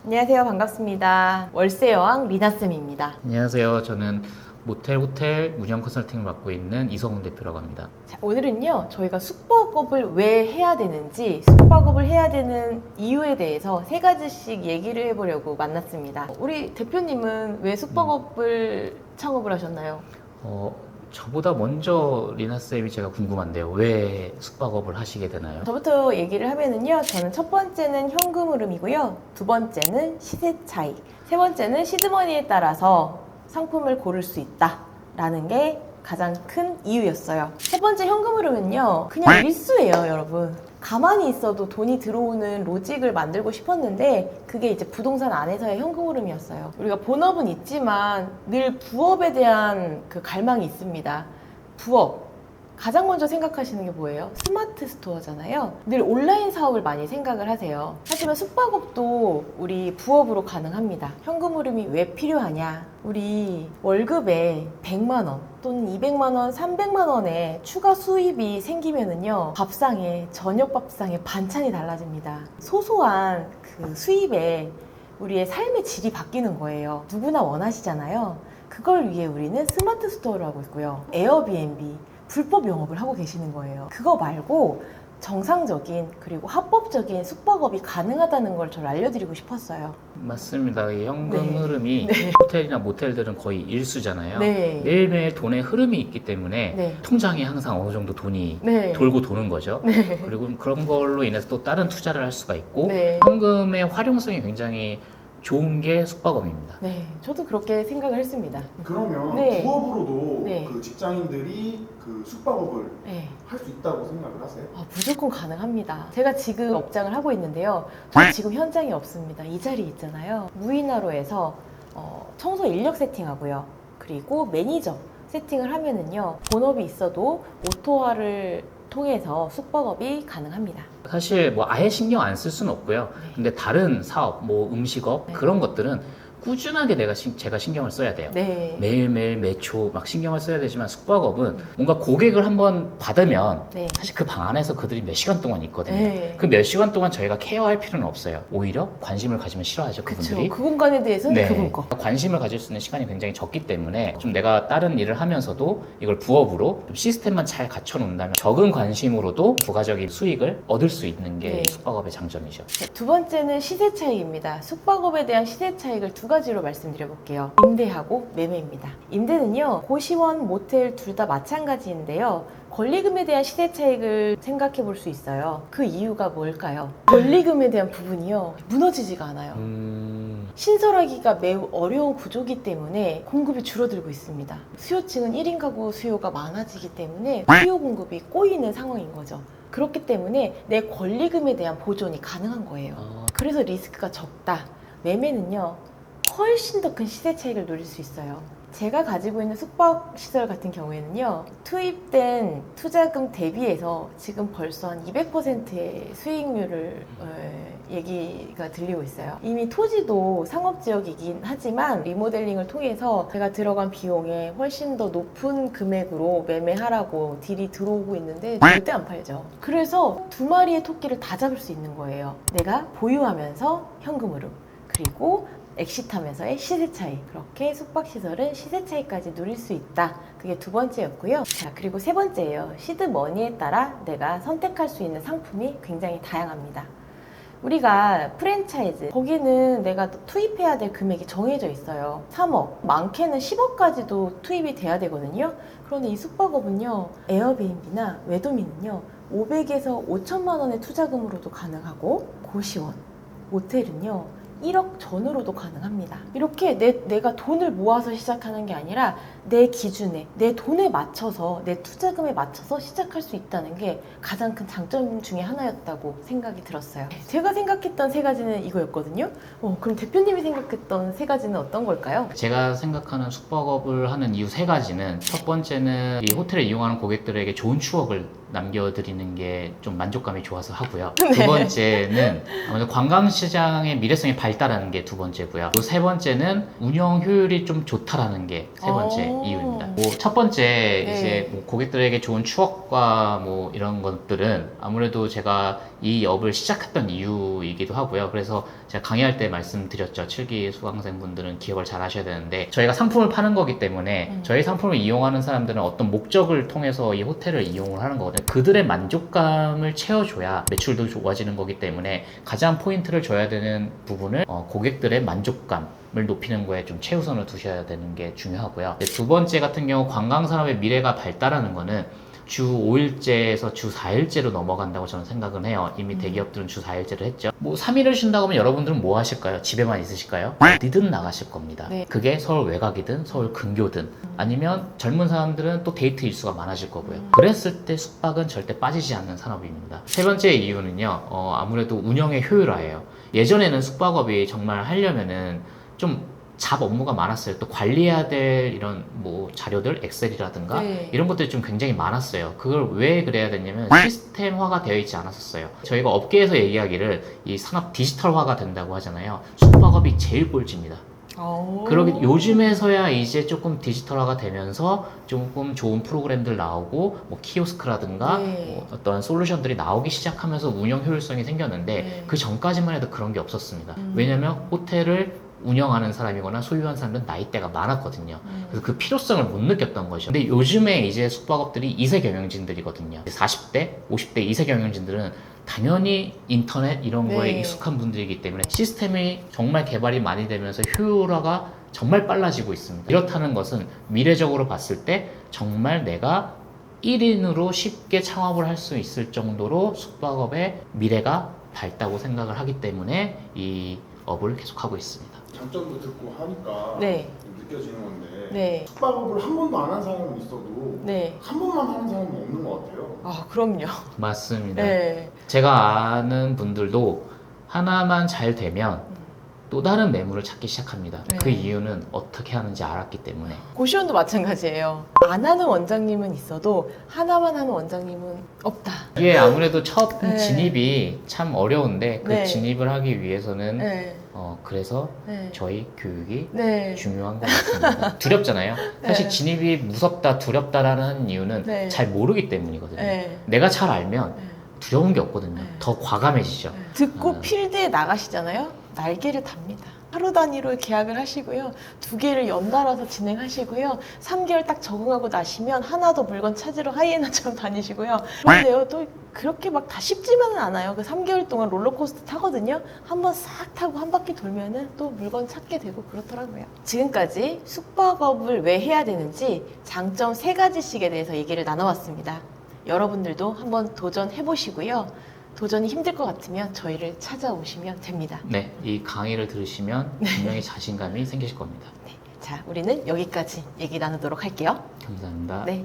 안녕하세요. 반갑습니다. 월세 여왕 리나쌤입니다. 안녕하세요. 저는 모텔, 호텔 운영 컨설팅을 맡고 있는 이성훈 대표라고 합니다. 자, 오늘은요, 저희가 숙박업을 왜 해야 되는지, 숙박업을 해야 되는 이유에 대해서 세 가지씩 얘기를 해보려고 만났습니다. 우리 대표님은 왜 숙박업을 창업을 하셨나요? 저보다 먼저 리나쌤이 제가 궁금한데요. 왜 숙박업을 하시게 되나요? 저부터 얘기를 하면은요, 저는 첫 번째는 현금 흐름이고요, 두 번째는 시세 차이, 세 번째는 시드머니에 따라서 상품을 고를 수 있다라는 게 가장 큰 이유였어요. 첫 번째 현금 흐름은요, 그냥 일수예요, 여러분. 가만히 있어도 돈이 들어오는 로직을 만들고 싶었는데 그게 이제 부동산 안에서의 현금 흐름이었어요. 우리가 본업은 있지만 늘 부업에 대한 그 갈망이 있습니다. 부업. 가장 먼저 생각하시는 게 뭐예요? 스마트 스토어잖아요. 늘 온라인 사업을 많이 생각을 하세요. 하지만 숙박업도 우리 부업으로 가능합니다. 현금 흐름이 왜 필요하냐? 우리 월급에 100만 원 또는 200만 원, 300만 원의 추가 수입이 생기면은요, 밥상에, 저녁 밥상에 반찬이 달라집니다. 소소한 그 수입에 우리의 삶의 질이 바뀌는 거예요. 누구나 원하시잖아요. 그걸 위해 우리는 스마트 스토어를 하고 있고요. 에어비앤비, 불법 영업을 하고 계시는 거예요. 그거 말고 정상적인 그리고 합법적인 숙박업이 가능하다는 걸 저를 알려드리고 싶었어요. 맞습니다. 이 현금 네. 흐름이 네. 호텔이나 모텔들은 거의 일수잖아요. 네. 매일매일 돈의 흐름이 있기 때문에 네. 통장에 항상 어느 정도 돈이 네. 돌고 도는 거죠. 네. 그리고 그런 걸로 인해서 또 다른 투자를 할 수가 있고 네. 현금의 활용성이 굉장히 좋은 게 숙박업입니다. 네, 저도 그렇게 생각을 했습니다. 그러면 네. 부업으로도 네. 그 직장인들이 그 숙박업을 네. 할 수 있다고 생각을 하세요? 무조건 가능합니다. 제가 지금 업장을 하고 있는데요. 저 지금 현장에 없습니다. 이 자리에 있잖아요. 무인화로에서 청소 인력 세팅하고요. 그리고 매니저 세팅을 하면은요, 본업이 있어도 오토화를 통해서 숙박업이 가능합니다. 사실 뭐 아예 신경 안 쓸 수는 없고요. 네. 근데 다른 사업, 뭐 음식업 네. 그런 것들은 꾸준하게 제가 신경을 써야 돼요. 네. 매일매일 매초 막 신경을 써야 되지만 숙박업은 뭔가 고객을 한번 받으면 네. 사실 그 방 안에서 그들이 몇 시간 동안 있거든요. 네. 그 몇 시간 동안 저희가 케어할 필요는 없어요. 오히려 관심을 가지면 싫어하죠, 그쵸. 그분들이. 그 공간에 대해서는 네. 그분 거. 관심을 가질 수 있는 시간이 굉장히 적기 때문에 좀 내가 다른 일을 하면서도 이걸 부업으로 좀 시스템만 잘 갖춰 놓는다면 적은 관심으로도 부가적인 수익을 얻을 수 있는 게 네. 숙박업의 장점이죠. 네, 두 번째는 시세 차익입니다. 숙박업에 대한 시세 차익을 두 가지로 말씀드려볼게요. 임대하고 매매입니다. 임대는요, 고시원, 모텔 둘 다 마찬가지인데요. 권리금에 대한 시세 차익을 생각해 볼 수 있어요. 그 이유가 뭘까요? 권리금에 대한 부분이요, 무너지지가 않아요. 신설하기가 매우 어려운 구조이기 때문에 공급이 줄어들고 있습니다. 수요층은 1인 가구 수요가 많아지기 때문에 수요 공급이 꼬이는 상황인 거죠. 그렇기 때문에 내 권리금에 대한 보존이 가능한 거예요. 그래서 리스크가 적다. 매매는요, 훨씬 더 큰 시세 차익을 누릴 수 있어요. 제가 가지고 있는 숙박시설 같은 경우에는요, 투입된 투자금 대비해서 지금 벌써 한 200%의 수익률을 얘기가 들리고 있어요. 이미 토지도 상업지역이긴 하지만 리모델링을 통해서 제가 들어간 비용에 훨씬 더 높은 금액으로 매매하라고 딜이 들어오고 있는데 절대 안 팔죠. 그래서 두 마리의 토끼를 다 잡을 수 있는 거예요. 내가 보유하면서 현금 흐름, 그리고 엑시트하면서의 시세 차이. 그렇게 숙박시설은 시세 차이까지 누릴 수 있다. 그게 두 번째였고요. 자, 그리고 세 번째예요. 시드머니에 따라 내가 선택할 수 있는 상품이 굉장히 다양합니다. 우리가 프랜차이즈, 거기는 내가 투입해야 될 금액이 정해져 있어요. 3억, 많게는 10억까지도 투입이 돼야 되거든요. 그런데 이 숙박업은요, 에어비앤비나 외도민은요, 500에서 5천만 원의 투자금으로도 가능하고, 고시원, 모텔은요, 1억 전후로도 가능합니다. 이렇게 내가 돈을 모아서 시작하는 게 아니라 내 기준에, 내 돈에 맞춰서, 내 투자금에 맞춰서 시작할 수 있다는 게 가장 큰 장점 중에 하나였다고 생각이 들었어요. 제가 생각했던 세 가지는 이거였거든요. 그럼 대표님이 생각했던 세 가지는 어떤 걸까요? 제가 생각하는 숙박업을 하는 이유 세 가지는, 첫 번째는 이 호텔을 이용하는 고객들에게 좋은 추억을 남겨드리는 게 좀 만족감이 좋아서 하고요. 두 번째는 아무래도 관광시장의 미래성이 발달하는 게 두 번째고요. 또 세 번째는 운영 효율이 좀 좋다라는 게 세 번째 이유입니다. 뭐 첫 번째, 네. 이제 뭐 고객들에게 좋은 추억과 뭐 이런 것들은 아무래도 제가 이 업을 시작했던 이유이기도 하고요. 그래서 제가 강의할 때 말씀드렸죠. 7기 수강생분들은 기억을 잘 하셔야 되는데 저희가 상품을 파는 거기 때문에 저희 상품을 이용하는 사람들은 어떤 목적을 통해서 이 호텔을 이용을 하는 거거든요. 그들의 만족감을 채워줘야 매출도 좋아지는 거기 때문에 가장 포인트를 줘야 되는 부분을 고객들의 만족감을 높이는 거에 좀 최우선을 두셔야 되는 게 중요하고요. 두 번째 같은 경우 관광산업의 미래가 발달하는 거는 주 5일제에서 주 4일제로 넘어간다고 저는 생각은 해요. 이미 대기업들은 주 4일제를 했죠. 뭐 3일을 쉰다고 하면 여러분들은 뭐 하실까요? 집에만 있으실까요? 어디든 나가실 겁니다. 네. 그게 서울 외곽이든 서울 근교든 아니면 젊은 사람들은 또 데이트 일수가 많아질 거고요. 그랬을 때 숙박은 절대 빠지지 않는 산업입니다. 세 번째 이유는요. 아무래도 운영의 효율화예요. 예전에는 숙박업이 정말 하려면은 좀 잡 업무가 많았어요. 또 관리해야 될 이런 뭐 자료들, 엑셀이라든가 네. 이런 것들이 좀 굉장히 많았어요. 그걸 왜 그래야 됐냐면 시스템화가 되어 있지 않았었어요. 저희가 업계에서 얘기하기를 이 산업 디지털화가 된다고 하잖아요. 숙박업이 제일 꼴찌입니다. 그러기 요즘에서야 이제 조금 디지털화가 되면서 조금 좋은 프로그램들 나오고 뭐 키오스크라든가 네. 뭐 어떤 솔루션들이 나오기 시작하면서 운영 효율성이 생겼는데 네. 그 전까지만 해도 그런 게 없었습니다. 왜냐면 호텔을 운영하는 사람이거나 소유한 사람들은 나이대가 많았거든요. 그래서 그 필요성을 못 느꼈던 거죠. 근데 요즘에 이제 숙박업들이 2세 경영진들이거든요. 40대, 50대 2세 경영진들은 당연히 인터넷 이런 거에 네. 익숙한 분들이기 때문에 시스템이 정말 개발이 많이 되면서 효율화가 정말 빨라지고 있습니다. 이렇다는 것은 미래적으로 봤을 때 정말 내가 1인으로 쉽게 창업을 할 수 있을 정도로 숙박업의 미래가 밝다고 생각을 하기 때문에 이 업을 계속하고 있습니다. 장점도 듣고 하니까 네. 좀 느껴지는 건데 네. 숙박업을 한 번도 안 한 사람은 있어도 네. 한 번만 하는 사람은 없는 것 같아요. 아, 그럼요. 맞습니다. 네. 제가 아는 분들도 하나만 잘 되면 또 다른 매물을 찾기 시작합니다. 네. 그 이유는 어떻게 하는지 알았기 때문에. 고시원도 마찬가지예요. 안 하는 원장님은 있어도 하나만 하는 원장님은 없다. 이게 아무래도 첫 네. 진입이 참 어려운데 그 네. 진입을 하기 위해서는 네. 그래서 네. 저희 교육이 네. 중요한 것 같습니다. 두렵잖아요. 사실 네. 진입이 무섭다, 두렵다라는 이유는 네. 잘 모르기 때문이거든요. 네. 내가 잘 알면 네. 두려운 게 없거든요. 네. 더 과감해지죠. 듣고 필드에 나가시잖아요. 날개를 답니다. 하루 단위로 계약을 하시고요. 2개를 연달아서 진행하시고요. 3개월 딱 적응하고 나시면 하나 더 물건 찾으러 하이에나처럼 다니시고요. 그런데요, 또 그렇게 막 다 쉽지만은 않아요. 그 3개월 동안 롤러코스터 타거든요. 한번 싹 타고 한 바퀴 돌면은 또 물건 찾게 되고 그렇더라고요. 지금까지 숙박업을 왜 해야 되는지 장점 3가지씩에 대해서 얘기를 나눠봤습니다. 여러분들도 한번 도전해보시고요. 도전이 힘들 것 같으면 저희를 찾아오시면 됩니다. 네, 이 강의를 들으시면 분명히 자신감이 생기실 겁니다. 자, 우리는 여기까지 얘기 나누도록 할게요. 감사합니다. 네.